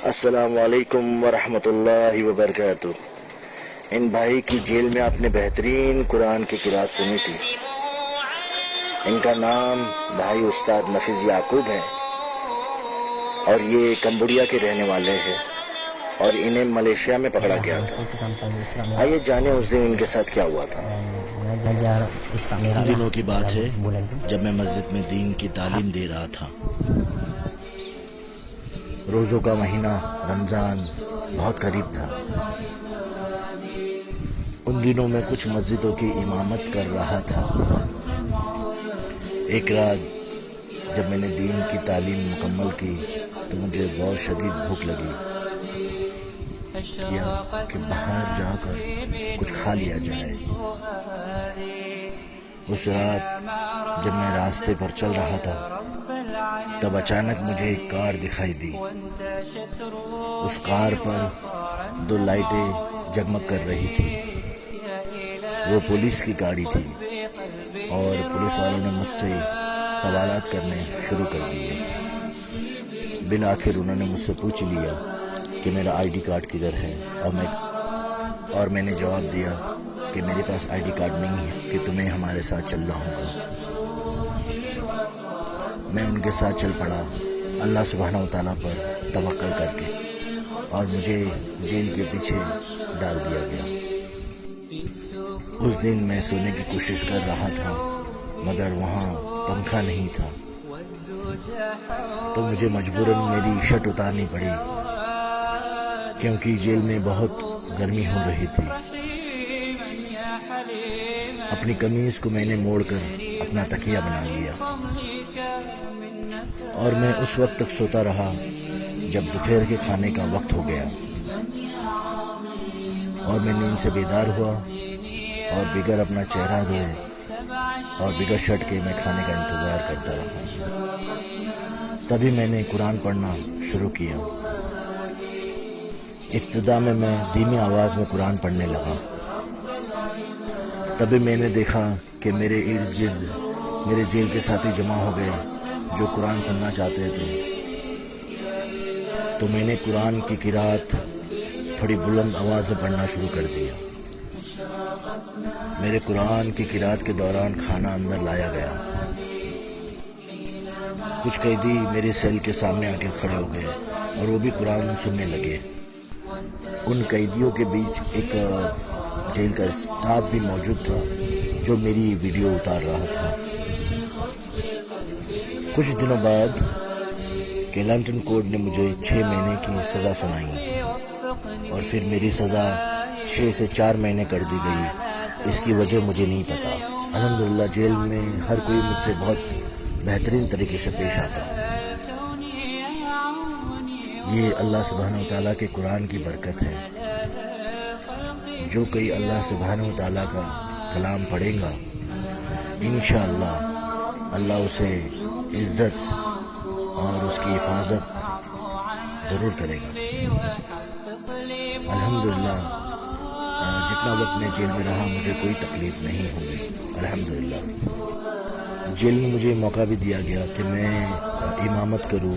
السلام علیکم ورحمۃ اللہ وبرکاتہ۔ ان بھائی کی جیل میں آپ نے بہترین قرآن کی قرأت سنی تھی۔ ان کا نام بھائی استاد نفیس یعقوب ہے اور یہ کمبوڈیا کے رہنے والے ہیں اور انہیں ملیشیا میں پکڑا گیا تھا۔ آئیے جانیں اس دن ان کے ساتھ کیا ہوا تھا۔ ان دنوں کی بات ہے جب میں مسجد میں دین کی تعلیم دے رہا تھا۔ روزوں کا مہینہ رمضان بہت قریب تھا۔ ان دنوں میں کچھ مسجدوں کی امامت کر رہا تھا۔ ایک رات جب میں نے دین کی تعلیم مکمل کی تو مجھے بہت شدید بھوک لگی۔ کیا کہ باہر جا کر کچھ کھا لیا جائے۔ اس رات جب میں راستے پر چل رہا تھا تب اچانک مجھے ایک کار دکھائی دی۔ اس کار پر 2 لائٹیں جگمگ کر رہی تھی۔ وہ پولیس کی گاڑی تھی اور پولیس والوں نے مجھ سے سوالات کرنے شروع کر دیے۔ بالآخر انہوں نے مجھ سے پوچھ لیا کہ میرا آئی ڈی کارڈ کدھر ہے اور میں نے جواب دیا کہ میرے پاس آئی ڈی کارڈ نہیں ہے، کہ تمہیں ہمارے ساتھ چلنا ہوگا۔ میں ان کے ساتھ چل پڑا اللہ سبحانہ و تعالیٰ پر توکل کر کے، اور مجھے جیل کے پیچھے ڈال دیا گیا۔ اس دن میں سونے کی کوشش کر رہا تھا مگر وہاں پنکھا نہیں تھا تو مجھے مجبوراً میری شرٹ اتارنی پڑی کیونکہ جیل میں بہت گرمی ہو رہی تھی۔ اپنی قمیض کو میں نے موڑ کر اپنا تکیہ بنا لیا اور میں اس وقت تک سوتا رہا جب دوپہر کے کھانے کا وقت ہو گیا اور میں نیند سے بیدار ہوا اور بغیر اپنا چہرہ دھوئے اور بغیر شرٹ کے میں کھانے کا انتظار کرتا رہا۔ تبھی میں نے قرآن پڑھنا شروع کیا۔ ابتدا میں دھیمی آواز میں قرآن پڑھنے لگا۔ تبھی میں نے دیکھا کہ میرے ارد گرد میرے جیل کے ساتھی جمع ہو گئے جو قرآن سننا چاہتے تھے، تو میں نے قرآن کی قرأت تھوڑی بلند آواز میں پڑھنا شروع کر دیا۔ میرے قرآن کی قرأت کے دوران کھانا اندر لایا گیا۔ کچھ قیدی میرے سیل کے سامنے آ کے کھڑے ہو گئے اور وہ بھی قرآن سننے لگے۔ ان قیدیوں کے بیچ ایک جیل کا اسٹاف بھی موجود تھا جو میری ویڈیو اتار رہا تھا۔ کچھ دنوں بعد کیلنٹن کورٹ نے مجھے 6 مہینے کی سزا سنائی اور پھر میری سزا 6 سے 4 مہینے کر دی گئی۔ اس کی وجہ مجھے نہیں پتا۔ الحمدللہ جیل میں ہر کوئی مجھ سے بہت بہترین طریقے سے پیش آتا۔ یہ اللہ سبحانہ و تعالیٰ کے قرآن کی برکت ہے۔ جو کوئی اللہ سبحانہ و تعالیٰ کا کلام پڑھے گا انشاءاللہ اللہ اسے عزت اور اس کی حفاظت ضرور کرے گا۔ الحمدللہ جتنا وقت میں جیل میں رہا مجھے کوئی تکلیف نہیں ہوئی۔ الحمدللہ جیل میں مجھے موقع بھی دیا گیا کہ میں امامت کروں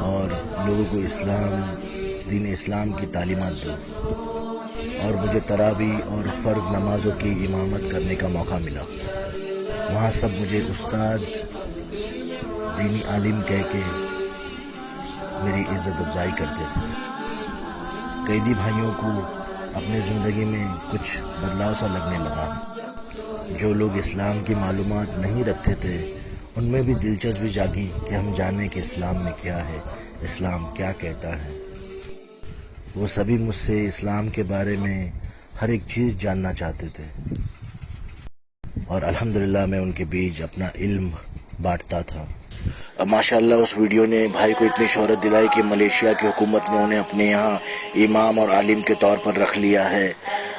اور لوگوں کو دین اسلام کی تعلیمات دوں، اور مجھے تراویح اور فرض نمازوں کی امامت کرنے کا موقع ملا۔ وہاں سب مجھے استاد دینی عالم کہہ کے میری عزت افزائی کرتے تھے۔ قیدی بھائیوں کو اپنے زندگی میں کچھ بدلاؤ سا لگنے لگا۔ جو لوگ اسلام کی معلومات نہیں رکھتے تھے ان میں بھی دلچسپی جاگی کہ ہم جانیں کہ اسلام میں کیا ہے، اسلام کیا کہتا ہے۔ وہ سبھی مجھ سے اسلام کے بارے میں ہر ایک چیز جاننا چاہتے تھے اور الحمدللہ میں ان کے بیچ اپنا علم بانٹتا تھا۔ اب ماشاءاللہ اس ویڈیو نے بھائی کو اتنی شہرت دلائی کہ ملیشیا کی حکومت نے انہیں اپنے یہاں امام اور عالم کے طور پر رکھ لیا ہے،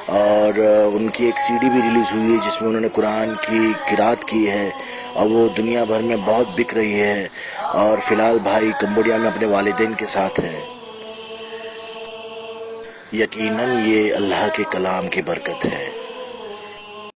اور ان کی ایک CD بھی ریلیز ہوئی ہے جس میں انہوں نے قرآن کی قرأت کی ہے اور وہ دنیا بھر میں بہت بک رہی ہے، اور فی الحال بھائی کمبوڈیا میں اپنے والدین کے ساتھ ہے۔ یقیناً یہ اللہ کے کلام کی برکت ہے۔